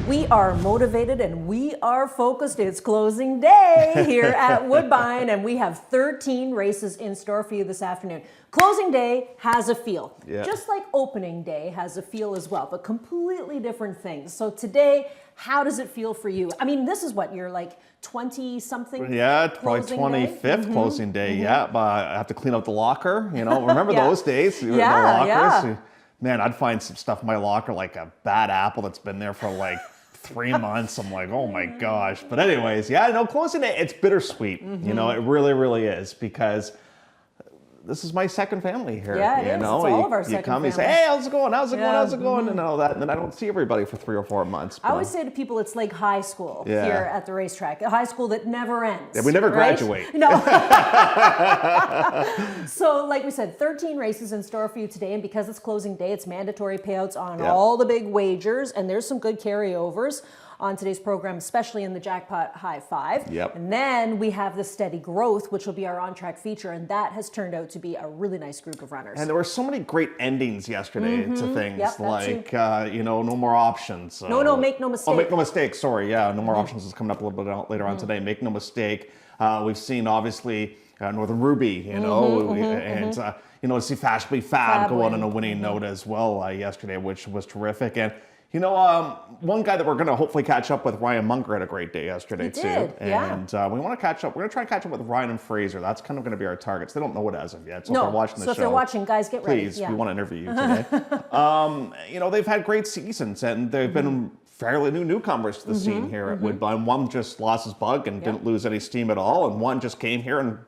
We are motivated and we are focused. It's closing day here at Woodbine, and we have 13 races in store for you this afternoon. Closing day has a feel, just like opening day has a feel as well, but completely different things. So today, how does it feel for you? I mean, this is what, you're like 20-something? Yeah, probably 25th closing day, yeah. But I have to clean up the locker, you know. Remember those days? You were in the lockers? Man, I'd find some stuff in my locker, like a bad apple that's been there for like 3 months. I'm like, oh my gosh. But anyways, yeah, no, closing day, it's bittersweet. You know, it really, really is, because this is my second family here. Yeah, it is. It's all of our second You come, family. you say, hey, how's it going? How's it going? How's it going? And all that. And then I don't see everybody for 3 or 4 months. I always say to people, it's like high school here at the racetrack. A high school that never ends. Yeah, we never graduate. No. So like we said, 13 races in store for you today. And because it's closing day, it's mandatory payouts on all the big wagers. And there's some good carryovers on today's program, especially in the Jackpot High Five. And then we have the Steady Growth, which will be our on-track feature, and that has turned out to be a really nice group of runners. And there were so many great endings yesterday to things, like, you know, no more options. No, make no mistake. Oh, make no mistake, sorry, yeah, no more options is coming up a little bit later on today. Make no mistake. We've seen, obviously, Northern Ruby, you know, and, you know, to see Fashionably Fab go on a winning note as well yesterday, which was terrific. And you know, one guy that we're going to hopefully catch up with, Ryan Munger, had a great day yesterday too. And we want to catch up. We're going to try and catch up with Ryan and Fraser. That's kind of going to be our targets. They don't know it as of yet. So if they're watching the show, if they're watching, guys, get ready. Please, we want to interview you today. You know, they've had great seasons, and they've been fairly newcomers to the scene here at Woodbine. One just lost his bug and didn't lose any steam at all, and one just came here and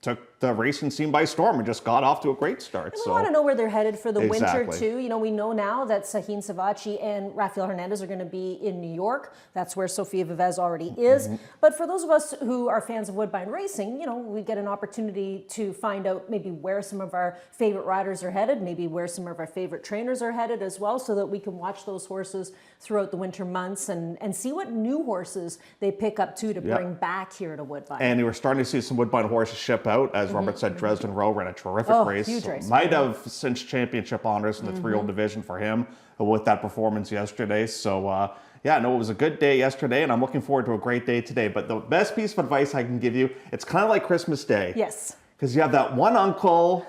took the racing scene by storm and just got off to a great start. And we want to know where they're headed for the winter too. You know, we know now that Sahin Savachi and Rafael Hernandez are going to be in New York. That's where Sofia Vivez already is. But for those of us who are fans of Woodbine racing, you know, we get an opportunity to find out maybe where some of our favorite riders are headed, maybe where some of our favorite trainers are headed as well, so that we can watch those horses throughout the winter months and see what new horses they pick up too to bring back here to Woodbine. And we're starting to see some Woodbine horses ship out. As Robert said, Dresden Rowe ran a terrific race. Huge race. Might have cinched championship honors in the 3-year-old division for him with that performance yesterday. So, yeah, no, it was a good day yesterday, and I'm looking forward to a great day today. But the best piece of advice I can give you, it's kind of like Christmas Day. Yes. Because you have that one uncle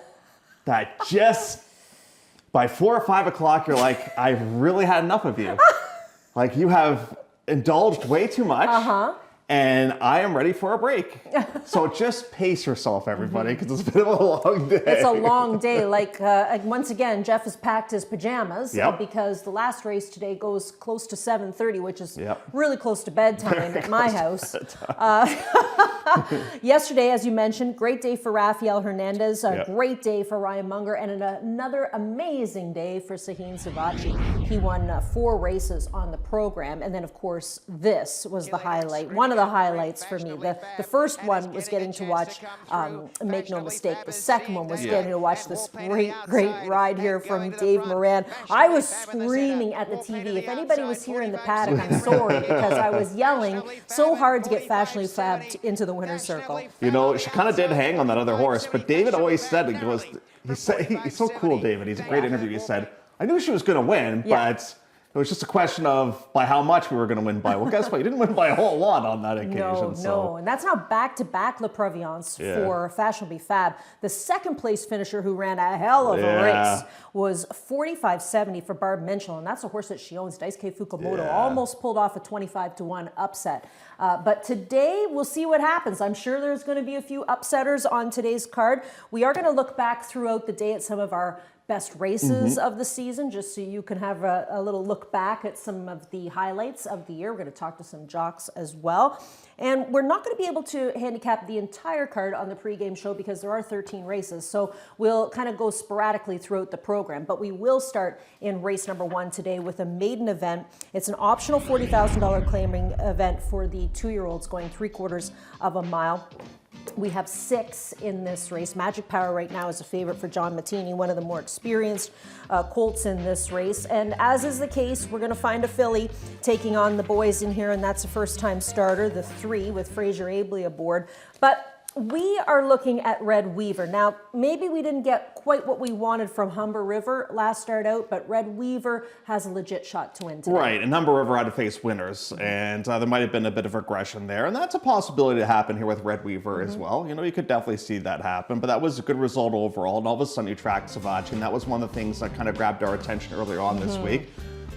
that just, by 4 or 5 o'clock, you're like, I've really had enough of you. Like, you have indulged way too much. And I am ready for a break. So just pace yourself, everybody, because it's a bit of a long day. It's a long day. Like, once again, Jeff has packed his pajamas because the last race today goes close to 7:30, which is really close to bedtime at my house. Yesterday, as you mentioned, great day for Rafael Hernandez, a great day for Ryan Munger, and another amazing day for Sahin Savachi. He won 4 races on the program, and then, of course, this was the highlight. One of the highlights for me. The first one was getting to watch Make No Mistake. The second one was getting to watch this great ride here from Dave Moran. I was screaming at the TV. If anybody was here in the paddock, I'm sorry, because I was yelling so hard to get Fashionably Fab into the winner's circle. You know, she kind of did hang on that other horse, but David always said, he's so cool, David. He's a great interview. He said, I knew she was going to win, but it was just a question of by how much we were going to win by. Well, guess what? You didn't win by a whole lot on that occasion. No. And that's now back-to-back La Providence for Fashionably Fab. The second place finisher who ran a hell of a race was 45.70 for Barb Minchell, and that's a horse that she owns. Daisuke Fukumoto almost pulled off a 25-1 upset. But today, we'll see what happens. I'm sure there's going to be a few upsetters on today's card. We are going to look back throughout the day at some of our best races of the season, just so you can have a little look back at some of the highlights of the year. We're going to talk to some jocks as well. And we're not going to be able to handicap the entire card on the pregame show because there are 13 races. So we'll kind of go sporadically throughout the program. But we will start in race number 1 today with a maiden event. It's an optional $40,000 claiming event for the 2-year-olds going 3/4 of a mile. We have 6 in this race. Magic Power right now is a favorite for John Mattini, one of the more experienced colts in this race. And as is the case, we're going to find a filly taking on the boys in here, and that's a first-time starter, the 3, with Fraser Abley aboard. But We are looking at Red Weaver. Now, maybe we didn't get quite what we wanted from Humber River last start out, but Red Weaver has a legit shot to win today. Right, and Humber River had to face winners, and there might have been a bit of aggression there, and that's a possibility to happen here with Red Weaver as well. You know, you could definitely see that happen, but that was a good result overall, and all of a sudden you tracked Savachi, and that was one of the things that kind of grabbed our attention earlier on this week,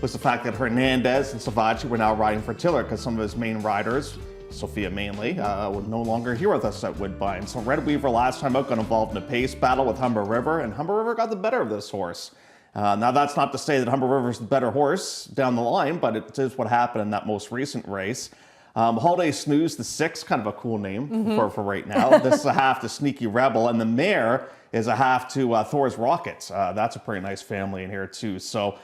was the fact that Hernandez and Savachi were now riding for Tiller, because some of his main riders, Sophia mainly, were no longer here with us at Woodbine. So Red Weaver last time out got involved in a pace battle with Humber River, and Humber River got the better of this horse. Now that's not to say that Humber River's the better horse down the line, but it is what happened in that most recent race. Holiday Snooze, the 6, kind of a cool name for right now. This is a half to Sneaky Rebel, and the mare is a half to Thor's Rockets. That's a pretty nice family in here too. So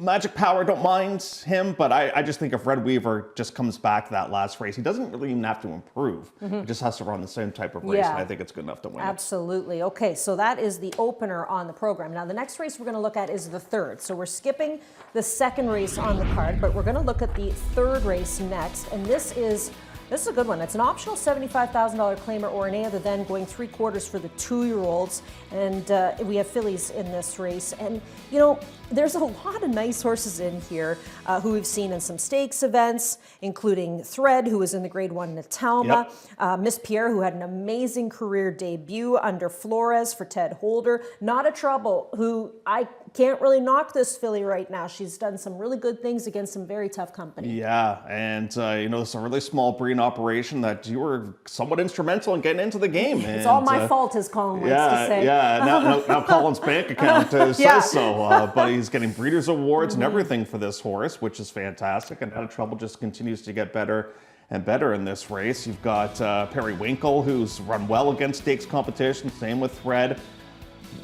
Magic Power, don't mind him, but I just think if Red Weaver just comes back to that last race, he doesn't really even have to improve. He just has to run the same type of race, and I think it's good enough to win. Absolutely. Okay, so that is the opener on the program. Now, the next race we're going to look at is the third. So we're skipping the second race on the card, but we're going to look at the third race next, and this is a good one. It's an optional $75,000 claimer or an A other than, going 3/4 for the 2-year-olds. And we have fillies in this race. And, you know, there's a lot of nice horses in here who we've seen in some stakes events, including Tbred, who was in the Grade 1 Natalma. Miss Pierre, who had an amazing career debut under Flores for Ted Holder. Not a Trouble, who I can't really knock this filly right now. She's done some really good things against some very tough company. Yeah, and you know, it's a really small breeding operation that you were somewhat instrumental in getting into the game. It's all my fault, as Colin likes to say. Yeah, now Colin's bank account says so, but he's getting breeders' awards and everything for this horse, which is fantastic, and Out of Trouble just continues to get better and better in this race. You've got Periwinkle, who's run well against stakes competition, same with Tbred.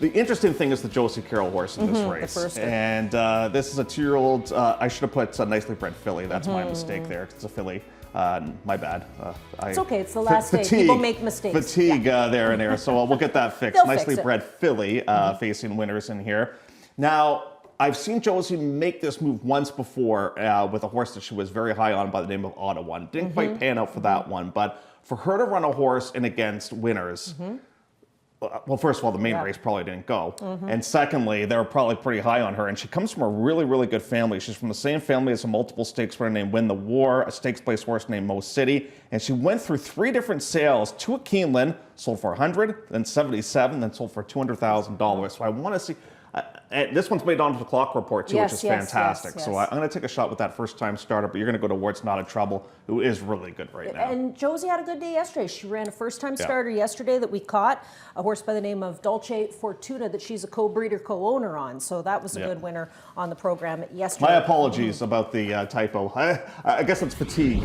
The interesting thing is the Josie Carroll horse in this race. The first one. And this is a 2-year-old, I should have put a nicely bred filly. That's my mistake there. It's a filly. My bad. It's okay. It's the last day. People make mistakes. Fatigue there and there. So we'll get that fixed. They'll Nicely fix it. bred filly facing winners in here. Now, I've seen Josie make this move once before with a horse that she was very high on by the name of Ottawa. Didn't quite pan out for that one. But for her to run a horse in against winners, well, first of all, the main race probably didn't go. And secondly, they were probably pretty high on her. And she comes from a really, really good family. She's from the same family as a multiple stakes winner named Win the War, a stakes place horse named Mo City. And she went through 3 different sales. 2 at Keeneland, sold for $100, then $77, then sold for $200,000. So I want to see... this one's made onto the clock report too, which is fantastic. So I'm going to take a shot with that first-time starter, but you're going to go towards Not a Trouble, who is really good right now. And Josie had a good day yesterday. She ran a first-time starter yesterday that we caught, a horse by the name of Dolce Fortuna that she's a co-breeder, co-owner on. So that was a good winner on the program yesterday. My apologies about the typo. I guess it's fatigue.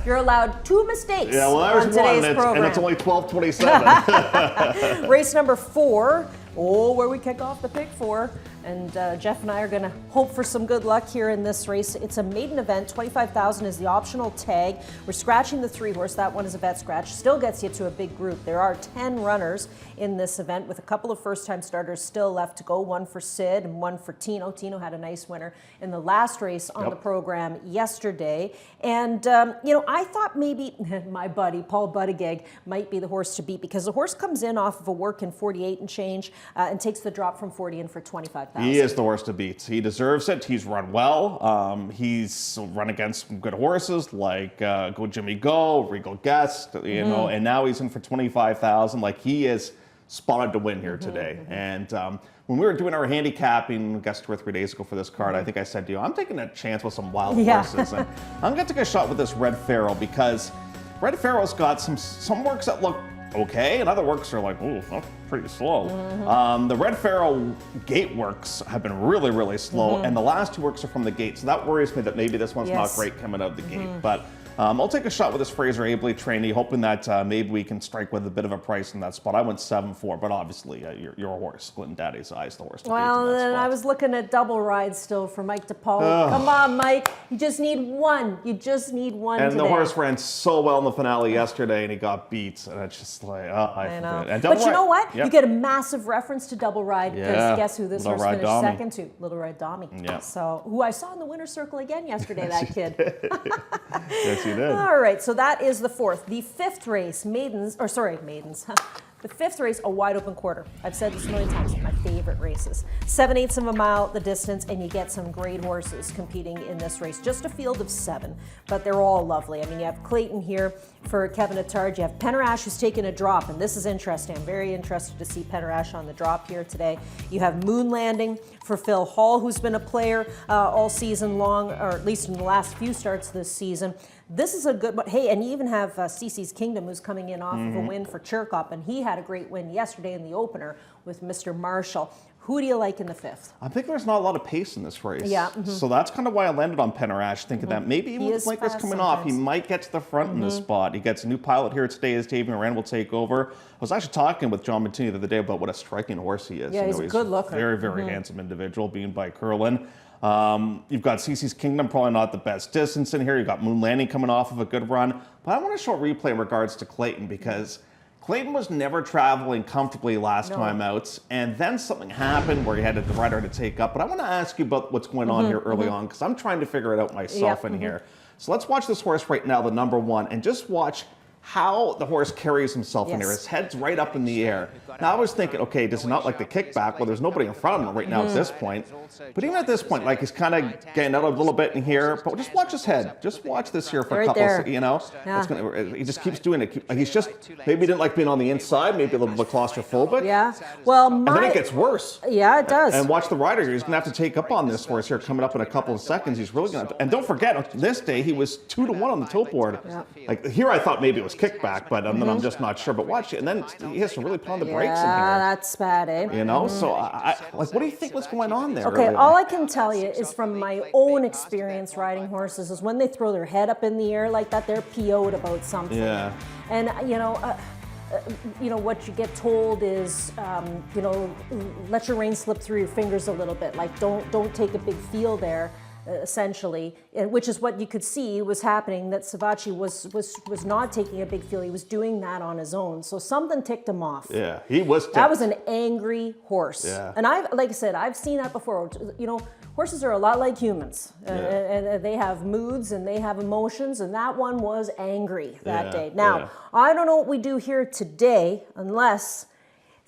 You're allowed 2 mistakes on today's program. And it's only 12:27. Race number 4. Where we kick off the pick 4. And Jeff and I are going to hope for some good luck here in this race. It's a maiden event. $25,000 is the optional tag. We're scratching the 3-horse. That one is a vet scratch. Still gets you to a big group. There are 10 runners in this event with a couple of first-time starters still left to go. 1 for Sid and 1 for Tino. Tino had a nice winner in the last race on the program yesterday. And, you know, I thought maybe my buddy, Paul Buttigieg, might be the horse to beat because the horse comes in off of a work in 48 and change and takes the drop from 40 in for 25. He is the horse to beat. He deserves it. He's run well. He's run against some good horses like Go Jimmy Go, Regal Guest, you know, and now he's in for 25,000. Like, he is spotted to win here today. And when we were doing our handicapping, I guess 2 or 3 days ago for this card, I think I said to you, I'm taking a chance with some wild horses. And I'm going to take a shot with this Red Pharaoh because Red Pharaoh's got some works that look okay, and other works are like, ooh, that's pretty slow. The Red Pharaoh gate works have been really, really slow, and the last 2 works are from the gate, so that worries me that maybe this one's not great coming out of the gate. But I'll take a shot with this Fraser Abley trainee, hoping that maybe we can strike with a bit of a price in that spot. I went 7-4, but obviously your horse, Clinton Daddy's Eyes, the horse to beat in that spot. I was looking at double ride still for Mike DePaul. Come on, Mike. You just need one. You just need one and today. The horse ran so well in the finale yesterday, and he got beat. And it's just like, I know. And but you know what? Yep. You get a massive reference to double ride because guess who this Little horse Ride finished Dommy. second to? Little Ride Dommy. So, who I saw in the winner's circle again yesterday, that kid. That's Yes, you did. All right, so that is the fourth. The fifth race, maidens. The fifth race, a wide open quarter. I've said this a million times, my favorite races. 7/8 of a mile, the distance, and you get some great horses competing in this race. Just a field of 7, but they're all lovely. I mean, you have Clayton here for Kevin Attard. You have Penarash, who's taking a drop, and this is interesting. I'm very interested to see Penarash on the drop here today. You have Moon Landing for Phil Hall, who's been a player all season long, or at least in the last few starts this season. This is a good one. Hey, and you even have Cece's Kingdom, who's coming in off of a win for Chirkop, and he had a great win yesterday in the opener with Mr. Marshall. Who do you like in the fifth? I think there's not a lot of pace in this race. Yeah. So that's kind of why I landed on Penarash, thinking that maybe even with blinkers coming off, he might get to the front in this spot. He gets a new pilot here today as Davey Moran will take over. I was actually talking with John Mattini the other day about what a striking horse he is. Yeah, he's a good looker. Very, very handsome individual, being by Curlin. You've got Cece's Kingdom, probably not the best distance in here. You've got Moon Landing coming off of a good run. But I want to show a replay in regards to Clayton, because Clayton was never traveling comfortably last time out, and then something happened where he had the rider to take up. But I want to ask you about what's going on here early on, because I'm trying to figure it out myself in here. So let's watch this horse right now, the number 1, and just watch how the horse carries himself in here. His head's right up in the air. Now I was thinking, okay, does he not like the kickback? Well, there's nobody in front of him right now at this point. But even at this point, like, he's kind of getting out a little bit in here. But just watch his head. Just watch this here for a couple, you know. He just keeps doing it. He's just, maybe he didn't like being on the inside, maybe a little bit claustrophobic. Yeah. Well, and then it gets worse. Yeah, it does. And watch the rider here. He's going to have to take up on this horse here coming up in a couple of seconds. He's really going to, and don't forget, on this day, he was 2-1 on the tote board. Like, here I thought maybe it was kickback, but then I'm just not sure. But watch it, and then he has to really put on the brakes in here. Yeah, that's bad, eh? You know, so like, what do you think was going on there? Okay, all I can tell you is from my own experience riding horses is when they throw their head up in the air like that, they're PO'd about something. Yeah. And you know, what you get told is, you know, let your rein slip through your fingers a little bit. Like, don't take a big feel there. Essentially, which is what you could see was happening, that Savachi was not taking a big feel. He was doing that on his own. So something ticked him off. Yeah, he was ticked. That was an angry horse. Yeah. And like I said, I've seen that before. You know, horses are a lot like humans. And they have moods and they have emotions, and that one was angry that day. Now, I don't know what we do here today unless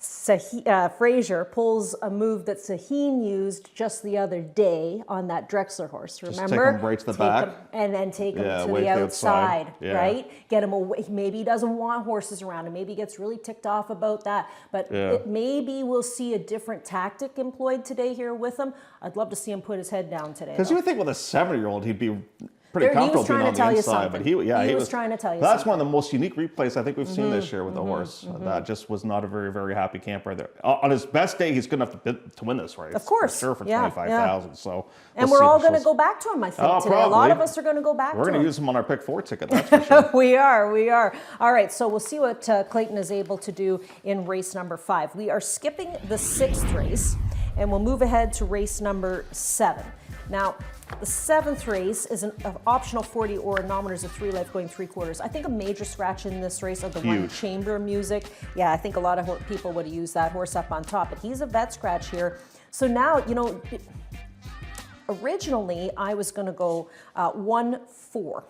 Fraser pulls a move that Saheen used just the other day on that Drexler horse. Remember? Just take him right to the back. And then take him to way the outside, Yeah. right? Get him away. Maybe he doesn't want horses around him. Maybe he gets really ticked off about that. But maybe we'll see a different tactic employed today here with him. I'd love to see him put his head down today. Because you would think with a 7-year-old, he'd be pretty comfortable being on the inside, but he was trying to tell you that's something. one of the most unique replays I think we've seen this year with the horse. That just was not a very, very happy camper there. On his best day, he's good enough to win this race. Of course, for sure, for 25,000. So, and we're all going to go back to him. I think today. Probably. A lot of us are going to go back. We're to going him. to use him on our pick 4 ticket. That's for sure. We are. All right, so we'll see what Clayton is able to do in race number 5. We are skipping the 6th race, and we'll move ahead to race number 7. Now, the 7th race is an optional 40 or nominators of 3 life going 3/4. I think a major scratch in this race of the one chamber music. Yeah, I think a lot of people would use that horse up on top, but he's a vet scratch here. So now, you know, originally I was going to go 1-4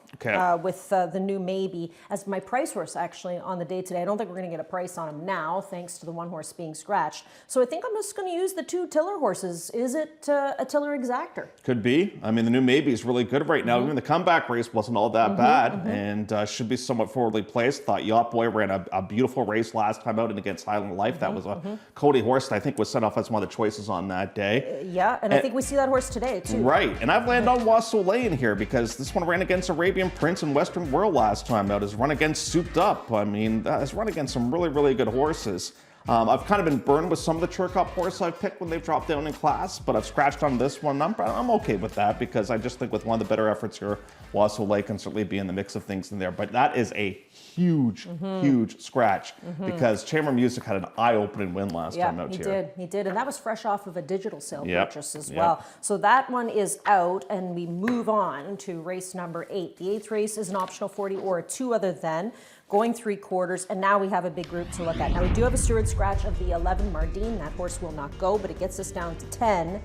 with the new Maybe as my price horse actually on the day today. I don't think we're going to get a price on him now thanks to the one horse being scratched. So I think I'm just going to use the 2 Tiller horses. Is it a Tiller exactor? Could be. I mean, the new Maybe is really good right now. Even the comeback race wasn't all that bad and should be somewhat forwardly placed. Thought Yacht Boy ran a beautiful race last time out and against Highland Life. That was a Cody horse that I think was set off as one of the choices on that day. And I think we see that horse today too. Right, and I've landed on Wassoulay in here because this one ran against Arabian Prince and Western World last time out. His run against Souped Up. I mean, has run against some really, really good horses. I've kind of been burned with some of the Chirkop horses I've picked when they've dropped down in class, but I've scratched on this one. I'm okay with that because I just think with one of the better efforts here, Wassoulay can certainly be in the mix of things in there. But that is a huge, huge scratch because Chamber Music had an eye-opening win last time out here. He did, and that was fresh off of a digital sale purchase as well. So that one is out, and we move on to race number 8. The 8th race is an optional 40 or a 2 other than, going 3/4, and now we have a big group to look at. Now we do have a steward scratch of the 11 Mardine. That horse will not go, but it gets us down to 10.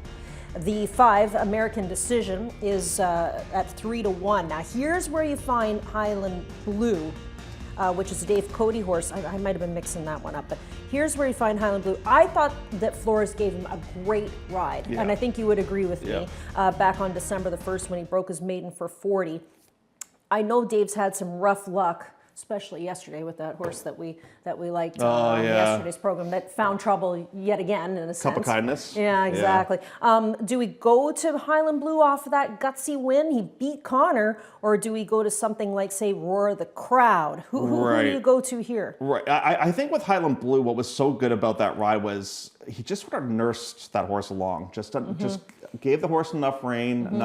The 5 American Decision is at 3-1. Now here's where you find Highland Blue, which is a Dave Cody horse. I might have been mixing that one up, but here's where you find Highland Blue. I thought that Flores gave him a great ride, and I think you would agree with me back on December the 1st when he broke his maiden for 40. I know Dave's had some rough luck, especially yesterday with that horse that we liked on yesterday's program that found trouble yet again in a sense. Cup of kindness. Yeah, exactly. Do we go to Highland Blue off of that gutsy win? He beat Connor, or do we go to something like, say, Roar of the Crowd? Who do you go to here? Right. I think with Highland Blue, what was so good about that ride was he just sort of nursed that horse along. Just gave the horse enough rein, and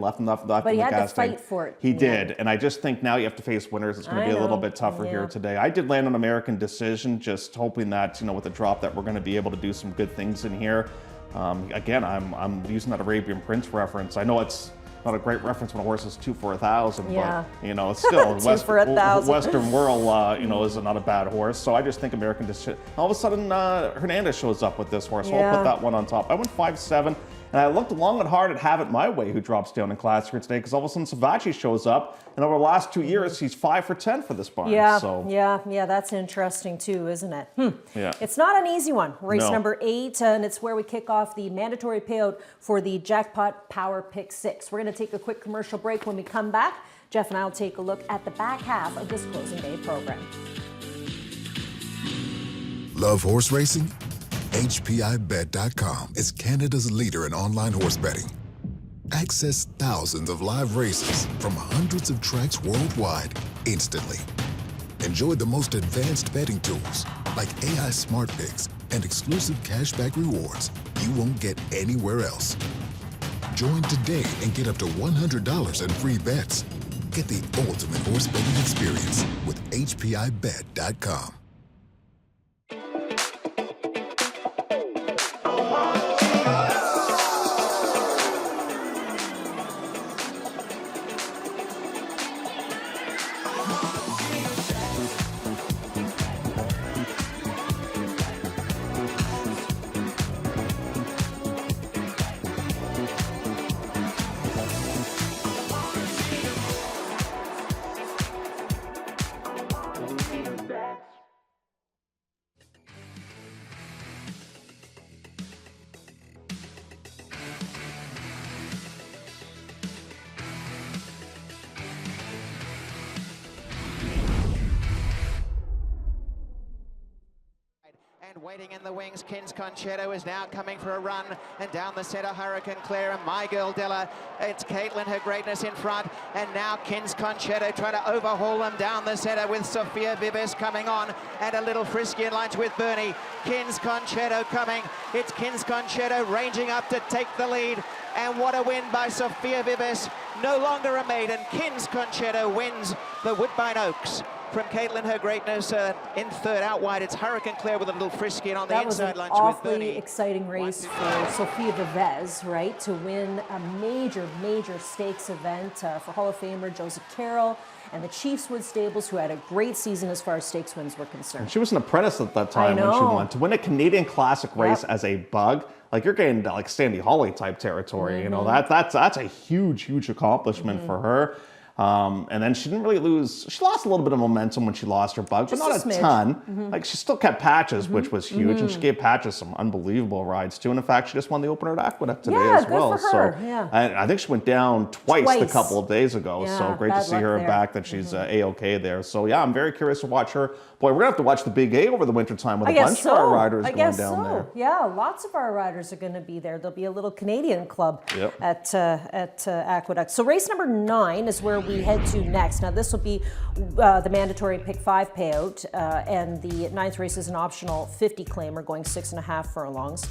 left enough But he in the had gas to fight tank. for it. He did, and I just think now you have to face winners. It's going to be a little bit tougher here today. I did land on American Decision, just hoping that with the drop that we're going to be able to do some good things in here. Again, I'm using that Arabian Prince reference. I know it's not a great reference when a horse is 2 for 1,000, but it's still Western Whirl. Is not a bad horse. So I just think American Decision. All of a sudden, Hernandez shows up with this horse. So I'll put that one on top. I went 5-7. And I looked long and hard at Have It My Way, who drops down in class here today, because all of a sudden Savachi shows up, and over the last 2 years, he's 5 for 10 for this barn. Yeah, that's interesting too, isn't it? Yeah. It's not an easy one. Race number 8, and it's where we kick off the mandatory payout for the Jackpot Power Pick 6. We're going to take a quick commercial break. When we come back, Jeff and I will take a look at the back half of this closing day program. Love horse racing? HPIBet.com is Canada's leader in online horse betting. Access thousands of live races from hundreds of tracks worldwide instantly. Enjoy the most advanced betting tools like AI Smart Picks and exclusive cashback rewards you won't get anywhere else. Join today and get up to $100 in free bets. Get the ultimate horse betting experience with HPIBet.com. Waiting in the wings, Kins Concerto is now coming for a run, and down the centre, Hurricane Claire and My Girl Della. It's Caitlin, her greatness in front, and now Kins Concerto trying to overhaul them down the centre with Sophia Bibis coming on, and a little frisky in lunch with Bernie. Kins Concerto coming. It's Kins Concerto ranging up to take the lead, and what a win by Sophia Bibis. No longer a maiden. Kins Concerto wins the Woodbine Oaks. From Caitlin, her greatness, in third out wide, it's Hurricane Claire with a little frisky and on the inside lunch with Bernie. That was an awfully exciting race for Sophia Vivez, right, to win a major stakes event for Hall of Famer Joseph Carroll and the Chiefswood Stables, who had a great season as far as stakes wins were concerned. She was an apprentice at that time when she won. To win a Canadian Classic race as a bug, like you're getting like Sandy Hawley type territory. That's a huge accomplishment for her. And then she didn't really lose. She lost a little bit of momentum when she lost her bug, but not a ton. Like she still kept Patches, which was huge, and she gave Patches some unbelievable rides too. And in fact, she just won the opener at Aqueduct today as well. Good for her. So I think she went down twice a couple of days ago. So great to see her back. That she's a-okay there. So yeah, I'm very curious to watch her. Boy, we're gonna have to watch the Big A over the wintertime with a bunch of our riders going down there. Yeah, lots of our riders are going to be there. There'll be a little Canadian club at Aqueduct. So race number 9 is where we head to next. Now this will be the mandatory pick 5 payout, and the 9th race is an optional 50 claimer going 6.5 furlongs.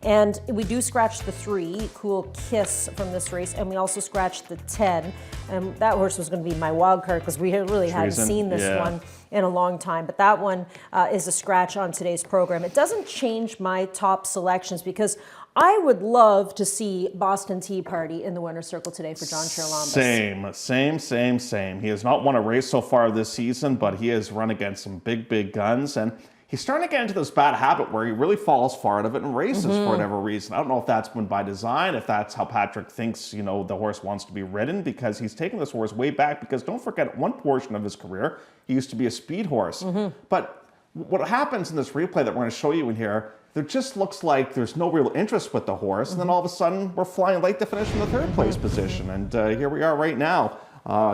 And we do scratch the 3, Cool Kiss, from this race, and we also scratched the 10. And that horse was going to be my wild card because we really hadn't seen this one in a long time. But that one is a scratch on today's program. It doesn't change my top selections because I would love to see Boston Tea Party in the winner's circle today for John Chirlambis. Same. He has not won a race so far this season, but he has run against some big guns. And he's starting to get into this bad habit where he really falls far out of it in races for whatever reason. I don't know if that's been by design, if that's how Patrick thinks, the horse wants to be ridden, because he's taken this horse way back, because don't forget, one portion of his career, he used to be a speed horse. But what happens in this replay that we're going to show you in here, there just looks like there's no real interest with the horse, and then all of a sudden, we're flying late to finish in the third place position, and here we are right now.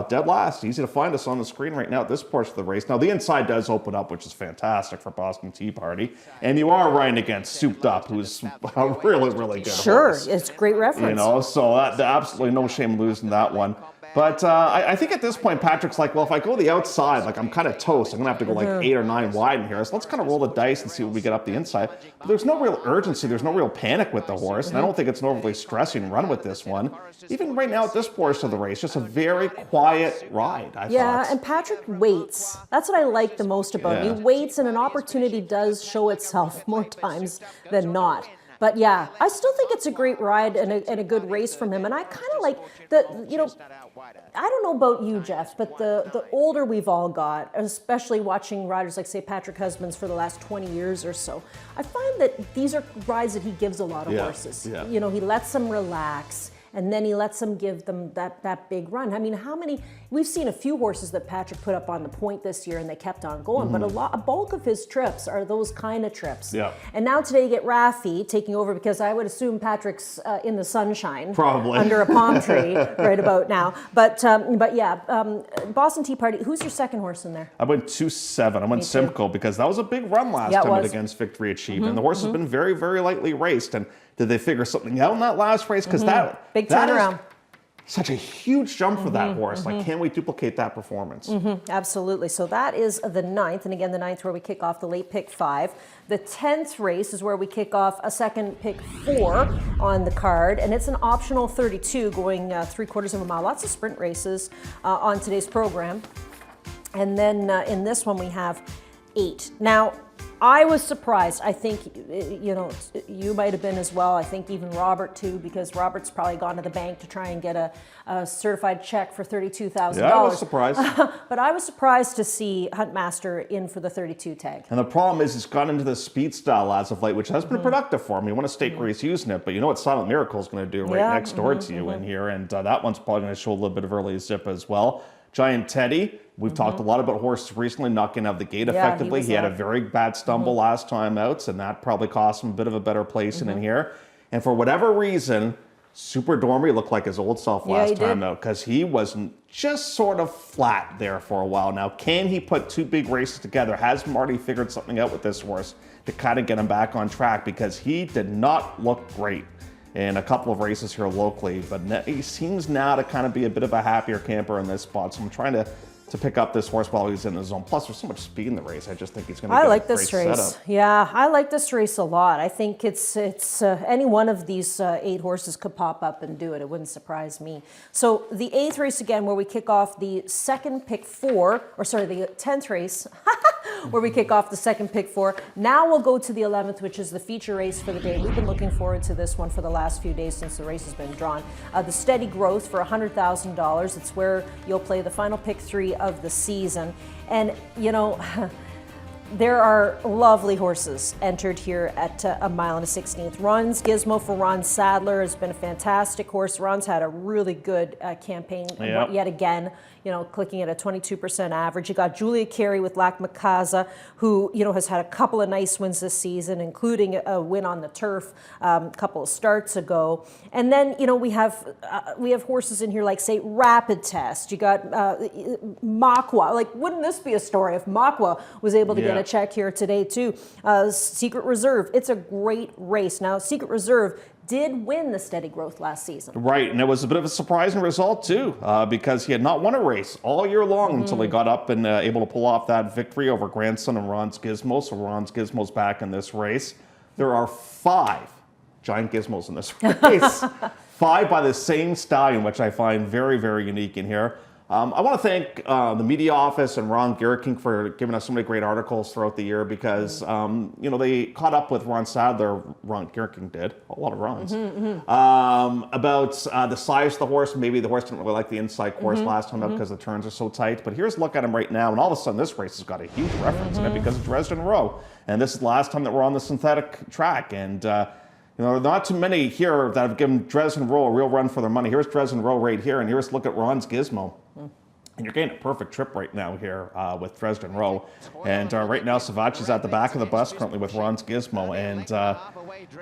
Dead last. Easy to find us on the screen right now at this portion of the race. Now, the inside does open up, which is fantastic for Boston Tea Party. And you are riding against Souped Up, who's a really, really good horse. It's great reference. So absolutely no shame losing that one. But I think at this point, Patrick's like, well, if I go the outside, like I'm kind of toast. I'm going to have to go like 8 or 9 wide in here. So let's kind of roll the dice and see what we get up the inside. But there's no real urgency. There's no real panic with the horse. And I don't think it's an overly stressing run with this one. Even right now at this portion of the race, just a very quiet ride, I thought. And Patrick waits. That's what I like the most about him. He waits, and an opportunity does show itself more times than not. But yeah, I still think it's a great ride and a good race from him. And I kind of like I don't know about you, Jeff, but the older we've all got, especially watching riders like, say, Patrick Husbands for the last 20 years or so, I find that these are rides that he gives a lot of horses. Yeah. He lets them relax. And then he lets them give them that big run. I mean, we've seen a few horses that Patrick put up on the point this year and they kept on going, but a bulk of his trips are those kind of trips. Yeah. And now today you get Rafi taking over, because I would assume Patrick's in the sunshine. Probably. Under a palm tree right about now. But yeah, Boston Tea Party, who's your second horse in there? I went 2-7. I went Simcoe, because that was a big run last time against Victory Achievement. And the horse has been very, very lightly raced. And did they figure something out in that last race? Because big turnaround. Such a huge jump for that horse. Like, can we duplicate that performance? Absolutely. So that is the 9th. And again, the 9th where we kick off the late pick 5. The 10th race is where we kick off a second pick 4 on the card. And it's an optional 32 going 3/4 of a mile. Lots of sprint races on today's program. And then in this one we have 8. Now, I was surprised. I think, you might have been as well. I think even Robert too, because Robert's probably gone to the bank to try and get a certified check for $32,000. Yeah, I was surprised. But I was surprised to see Huntmaster in for the 32 tag. And the problem is he's gone into the speed style as of late, which has been productive for him. He won a stake race using it, but you know what Silent Miracle is going to do right next door to you in here, and that one's probably going to show a little bit of early zip as well. Giant Teddy, we've talked a lot about horses recently not getting out of the gate effectively. He had a very bad stumble last time out, and that probably cost him a bit of a better placing in here. And for whatever reason, Super Dormy looked like his old self last time out, because he wasn't just sort of flat there for a while. Now, can he put 2 big races together? Has Marty figured something out with this horse to kind of get him back on track? Because he did not look great in a couple of races here locally, but he seems now to kind of be a bit of a happier camper in this spot. So I'm trying to pick up this horse while he's in the zone. Plus, there's so much speed in the race. I just think he's going to get a great setup. Yeah, I like this race a lot. I think it's any one of these 8 horses could pop up and do it. It wouldn't surprise me. So the 8th race again, where we kick off the second pick 4, the 10th race, where we kick off the second pick 4. Now we'll go to the 11th, which is the feature race for the day. We've been looking forward to this one for the last few days since the race has been drawn. The Steady Growth for $100,000. It's where you'll play the final pick 3 of the season. And, there are lovely horses entered here at a mile and a 16th. Ron's Gizmo for Ron Sadler has been a fantastic horse. Ron's had a really good campaign yet again, clicking at a 22% average. You got Julia Carey with Lac Makaza, who, has had a couple of nice wins this season, including a win on the turf a couple of starts ago. And then, we have horses in here like, say, Rapid Test. You got Makwa. Like, wouldn't this be a story if Makwa was able to get a check here today too? Secret Reserve. It's a great race. Now, Secret Reserve did win the Steady Growth last season. Right, and it was a bit of a surprising result too, because he had not won a race all year long until he got up and able to pull off that victory over grandson and Ron's Gizmo. So Ron's Gizmo's back in this race. There are 5 Giant Gizmos in this race. 5 by the same stallion, which I find very, very unique in here. I want to thank the media office and Ron Gierking for giving us so many great articles throughout the year because, you know, they caught up with Ron Sadler, Ron Gierking did, a lot of runs, about the size of the horse. Maybe the horse didn't really like the inside course last time out because the turns are so tight. But here's a look at him right now, and all of a sudden this race has got a huge reference in it because of Dresden Row. And this is the last time that we're on the synthetic track. And you know, not too many here that have given Dresden Row a real run for their money. Here's Dresden Row right here, and here's a look at Ron's Gizmo. And you're getting a perfect trip right now here with Dresden Row. And right now, Savachi's at the back of the bus currently with Ron's Gizmo. And,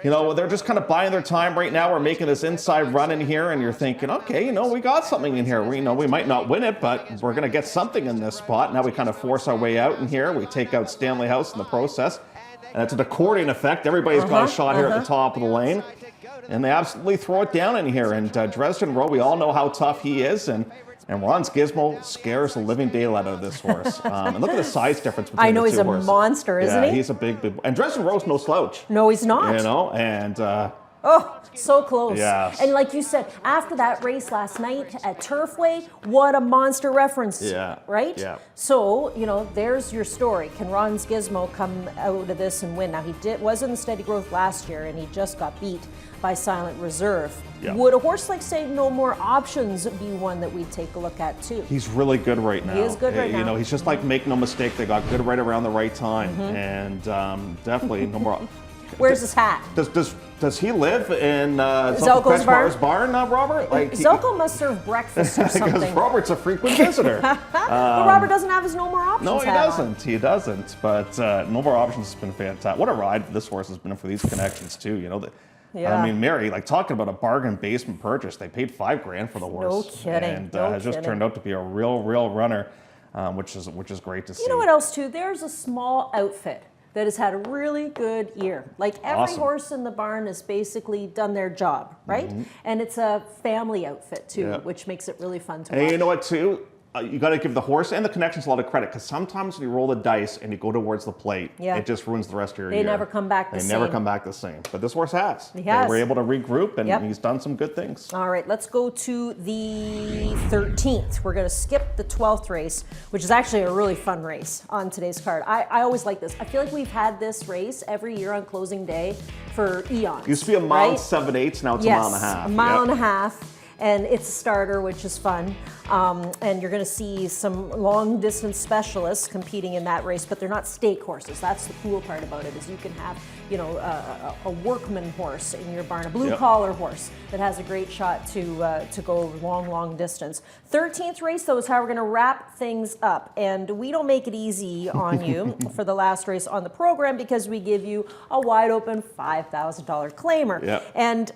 you know, they're just kind of buying their time right now. We're making this inside run in here, and you're thinking, okay, you know, we got something in here. We know we might not win it, but we're going to get something in this spot. Now we kind of force our way out in here. We take out Stanley House in the process. And it's an accordion effect. Everybody's got a shot here at the top of the lane. And they absolutely throw it down in here. And Dresden Row, we all know how tough he is. And Ron's Gizmo scares the living daylight out of this horse. And look at the size difference between the two horses. I know, he's a monster, isn't he? Yeah, he's a big... And Dresden Row's no slouch. No, he's not. You know, and... oh, so close. Yes. And like you said, after that race last night at Turfway, what a monster reference. Yeah. Right? Yeah. So, you know, there's your story. Can Ron's Gizmo come out of this and win? Now, he was in the steady growth last year, and he just got beat by Silent Reserve. Yeah. Would a horse like, say, No More Options be one that we'd take a look at, too? He's really good right now. He is good right now. You know, he's just like, make no mistake, they got good right around the right time. And definitely No More... Where's his hat? Does he live in Zelko's barn, Robert? Like Zelko must serve breakfast or something. Because Robert's a frequent visitor. But Robert doesn't have his No More Options No, he hat doesn't. on. He doesn't. But No More Options has been fantastic. What a ride this horse has been for these connections too. You know, Yeah. I mean, Mary, like talking about a bargain basement purchase. They paid $5,000 for the horse. No kidding. And No has just kidding. turned out to be a real runner, which is great to see. You know what else too? There's a small outfit that has had a really good year. Like every Awesome. horse in the barn has basically done their job, right? And it's a family outfit too, Yeah. which makes it really fun to And watch. you know what, too? You got to give the horse and the connections a lot of credit because sometimes when you roll the dice and you go towards the plate, Yeah. it just ruins the rest of your year. They never come back the They same. never come back the same. But this horse has. He has. They were able to regroup, and Yep. he's done some good things. All right, let's go to the 13th. We're going to skip the 12th race, which is actually a really fun race on today's card. I always like this. I feel like we've had this race every year on closing day for eons. Used to be a mile right? 7/8, now it's Yes, a mile and a half. a mile Yep. and a half. And it's a starter, which is fun. And you're going to see some long distance specialists competing in that race, but they're not stake horses. That's the cool part about it, is you can have, you know, a workman horse in your barn, a blue collar horse that has a great shot to go long distance. 13th race, though, is how we're going to wrap things up. And we don't make it easy on you for the last race on the program because we give you a wide open $5,000 claimer. Yep. And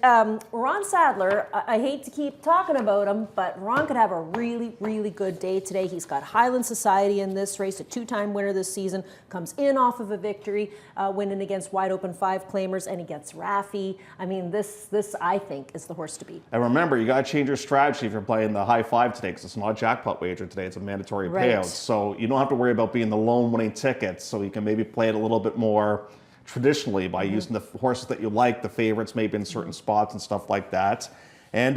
Ron Sadler, I hate to keep talking about him, but Ron could have a really good day today. He's got Highland Society in this race, a two-time winner this season, comes in off of a victory, winning against wide open 5 claimers, and he gets Raffi. I mean, this I think is the horse to beat. And remember, you got to change your strategy if you're playing the high 5 today, because it's not a jackpot wager today, it's a mandatory Right. payout. So you don't have to worry about being the lone winning ticket, so you can maybe play it a little bit more traditionally by using the horses that you like, the favorites maybe in certain spots and stuff like that. And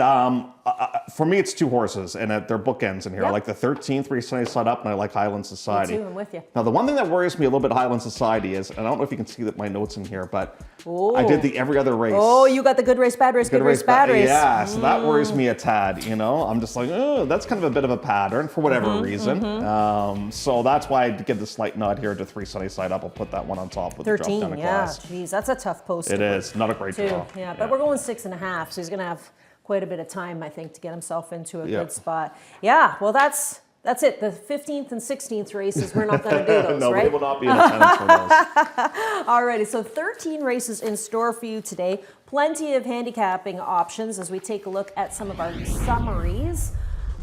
for me, it's 2 horses, and they're bookends in here. I Yep. like the 13th Recently Set Up, and I like Highland Society. Me too, I'm with you. Now, the one thing that worries me a little bit Highland Society is, and I don't know if you can see that my notes in here, but Oh. I did the every other race. Oh, you got the good race, bad race, good race, bad race. Yeah, so that worries me a tad, you know? I'm just like, oh, that's kind of a bit of a pattern for whatever reason. So that's why I give the slight nod here to 3 Sunny Side Up. I'll put that one on top with the drop 13, down yeah. across. Geez, that's a tough post. It to is. Not a great too. draw. Yeah, but we're going 6.5, so he's going to have quite a bit of time, I think, to get himself into a Yep. good spot. Yeah, well, that's it. The 15th and 16th races, we're not going to do those, No, right? we will not be in attendance for those. Alrighty, so 13 races in store for you today. Plenty of handicapping options as we take a look at some of our summaries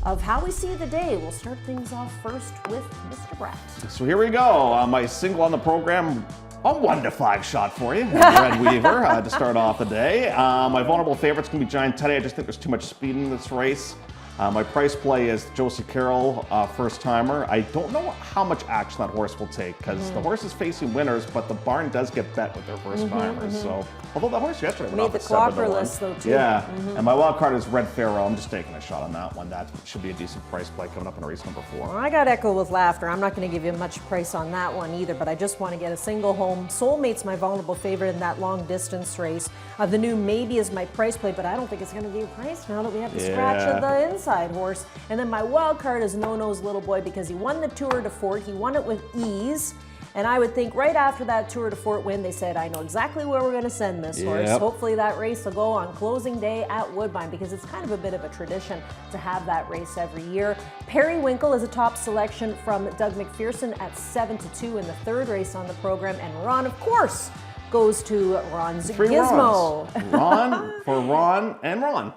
of how we see the day. We'll start things off first with Mr. Bratt. So here we go. My single on the program, a 1-5 shot for you, Red Weaver, to start off the day. My vulnerable favorites can be Giant Teddy. I just think there's too much speed in this race. My price play is Josie Carroll, first timer. I don't know how much action that horse will take because the horse is facing winners, but the barn does get bet with their first timers. So, although the horse yesterday went Made off the at 7 to clocker 1. list though too. Yeah, and my wild card is Red Pharaoh. I'm just taking a shot on that one. That should be a decent price play coming up in race number 4. Well, I got Echo with Laughter. I'm not going to give you much price on that one either, but I just want to get a single home. Soulmate's my vulnerable favorite in that long distance race. The new Maybe is my price play, but I don't think it's going to be a price now that we have the scratch of the inside horse. And then my wild card is No-No's Little Boy because he won the Tour de Fort. He won it with ease. And I would think right after that Tour de Fort win, they said, I know exactly where we're going to send this horse. Hopefully that race will go on closing day at Woodbine because it's kind of a bit of a tradition to have that race every year. Periwinkle is a top selection from Doug McPherson at 7-2 in the third race on the program. And Ron, of course, goes to Ron's 3 Gizmo. Rons. Ron for Ron and Ron.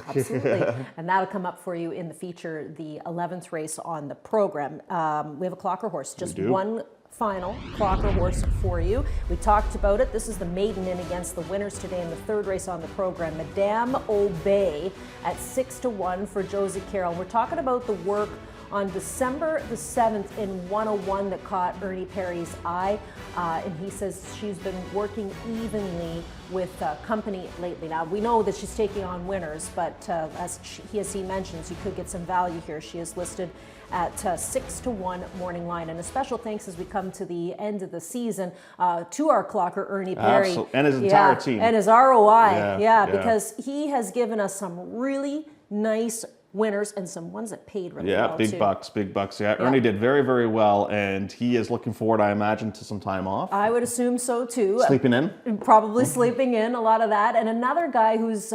Absolutely. And that'll come up for you in the feature, the 11th race on the program. We have a clocker horse, just one final clocker horse for you. We talked about it. This is the maiden in against the winners today in the third race on the program. Madame Obey at 6-1 for Josie Carroll. We're talking about the work on December the 7th in 101 that caught Ernie Perry's eye. And he says she's been working evenly with company lately. Now, we know that she's taking on winners, but as he mentions, you could get some value here. She is listed at 6-1 morning line. And a special thanks as we come to the end of the season to our clocker, Ernie Perry. Absolutely. And his entire team. And his ROI, because he has given us some really nice winners and some ones that paid really well big too. big bucks. Ernie did very, very well, and he is looking forward, I imagine, to some time off. I would assume so too. Sleeping in? Probably sleeping in, a lot of that. And another guy who's,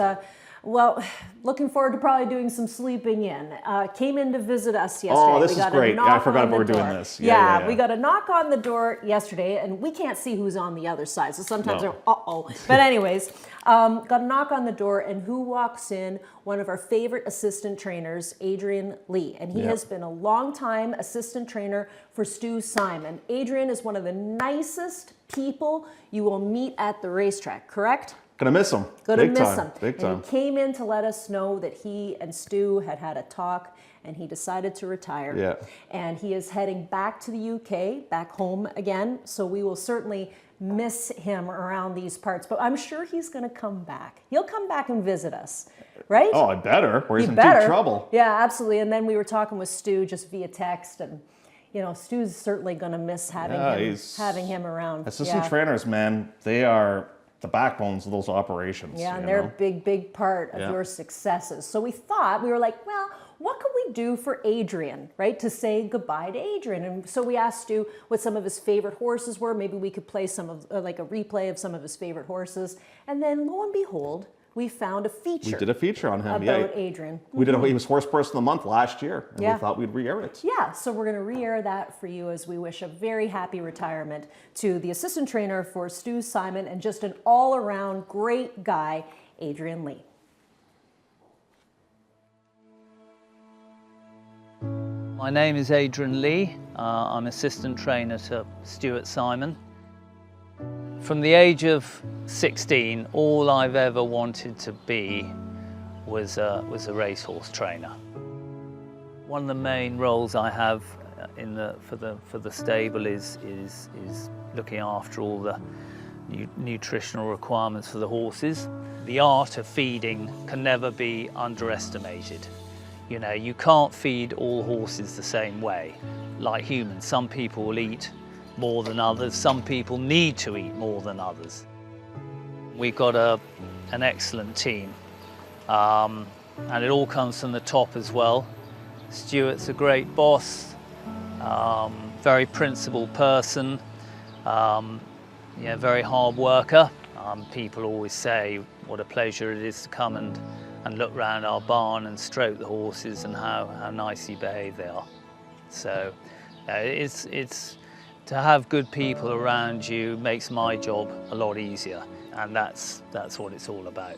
looking forward to probably doing some sleeping in. Came in to visit us yesterday. Oh, this is great. I forgot we're doing this. Yeah, we got a knock on the door yesterday, and we can't see who's on the other side. So sometimes they're, But anyways, got a knock on the door, and who walks in? One of our favorite assistant trainers, Adrian Lee. And he has been a long-time assistant trainer for Stu Simon. Adrian is one of the nicest people you will meet at the racetrack, correct? Gonna miss him. Big time. Big time. And he came in to let us know that he and Stu had a talk and he decided to retire. Yeah. And he is heading back to the UK, back home again. So we will certainly miss him around these parts, but I'm sure he's gonna come back. He'll come back and visit us, right? Oh, I better, or he's in deep trouble. Yeah, absolutely. And then we were talking with Stu just via text, and you know, Stu's certainly gonna miss having him around. Assistant trainers, man, they are the backbones of those operations. Yeah, and they're a big part of your successes. So we were like, well, what could we do for Adrian, right? To say goodbye to Adrian. And so we asked Stu what some of his favorite horses were. Maybe we could play some of, like a replay of some of his favorite horses. And then lo and behold, we found a feature. We did a feature on him, about Adrian. We did. He was Horse Person of the Month last year, and we thought we'd re-air it. Yeah, so we're going to re-air that for you as we wish a very happy retirement to the assistant trainer for Stu Simon and just an all-around great guy, Adrian Lee. My name is Adrian Lee. I'm assistant trainer to Stuart Simon. From the age of 16, all I've ever wanted to be was a racehorse trainer. One of the main roles I have for the stable is looking after all the nutritional requirements for the horses. The art of feeding can never be underestimated. You know, you can't feed all horses the same way. Like humans, some people will eat more than others. Some people need to eat more than others. We've got an excellent team, and it all comes from the top as well. Stuart's a great boss, very principled person, very hard worker. People always say what a pleasure it is to come and look around our barn and stroke the horses and how nicely behaved they are. So it's to have good people around you makes my job a lot easier, and that's what it's all about.